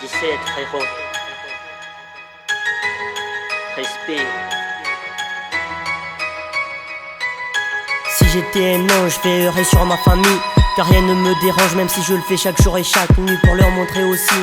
77, frérot. Respect. Si j'étais un ange, je veillerais sur ma famille, car rien ne me dérange, même si je le fais chaque jour et chaque nuit, pour leur montrer aussi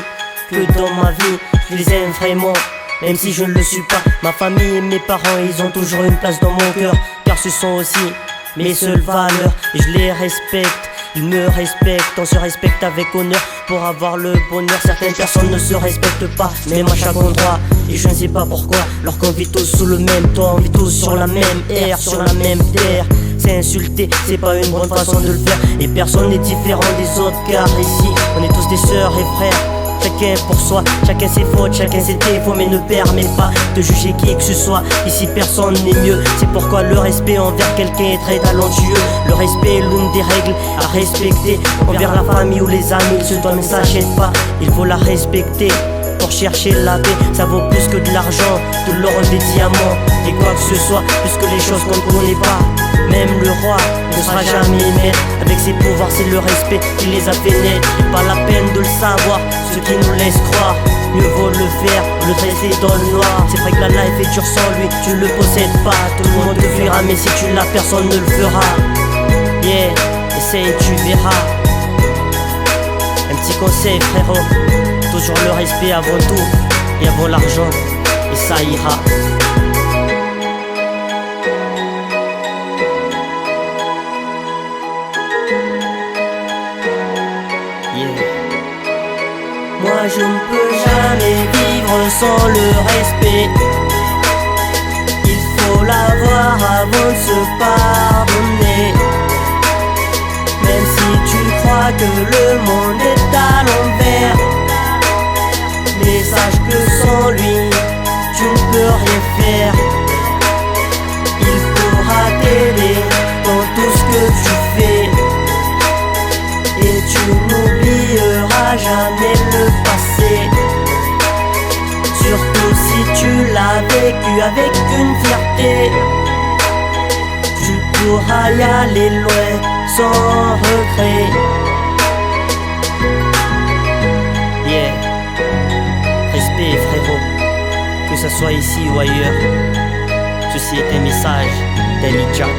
que dans ma vie, je les aime vraiment, même si je ne le suis pas. Ma famille et mes parents, ils ont toujours une place dans mon cœur, car ce sont aussi mes seules valeurs, et je les respecte. Ils me respectent, on se respecte avec honneur pour avoir le bonheur. Certaines personnes ne se respectent pas, même à chaque endroit, et je ne sais pas pourquoi. Alors qu'on vit tous sous le même toit, on vit tous sur la même air, sur la même terre. C'est insulter, c'est pas une bonne façon de le faire, et personne n'est différent des autres, car ici on est tous des sœurs et frères. Chacun pour soi, chacun ses fautes, chacun ses défauts, mais ne permet pas de juger qui que ce soit. Ici personne n'est mieux, c'est pourquoi le respect envers quelqu'un est très talentueux. Le respect est l'une des règles à respecter envers la famille ou les amis. Ce doigt ne s'achète pas, il faut la respecter. Pour chercher la paix, ça vaut plus que de l'argent, de l'or, des diamants et quoi que ce soit, plus que les choses qu'on ne connaît pas. Même le roi ne sera jamais maître, avec ses pouvoirs c'est le respect qui les a fait naître. Pas la peine de le savoir, ce qui nous laisse croire, mieux vaut le faire, le rester dans le noir. C'est vrai que la life est dure sans lui, tu le possèdes pas. Tout le monde te fuira, mais si tu l'as, personne ne le fera. Yeah, essaye et tu verras. Un petit conseil frérot, toujours le respect avant tout, et avant l'argent, et ça ira. Moi je ne peux jamais vivre sans le respect. Il faut l'avoir avant de se pardonner. Même si tu crois que le monde est à l'envers, mais sache que sans lui tu ne peux rien faire. Il pourra t'aider dans tout ce que tu fais, et tu n'oublieras jamais le passé. Surtout si tu l'as vécu avec une fierté, tu pourras y aller loin sans regret. Yeah, respect frérot, que ça soit ici ou ailleurs. Ceci est un message d'Elijah.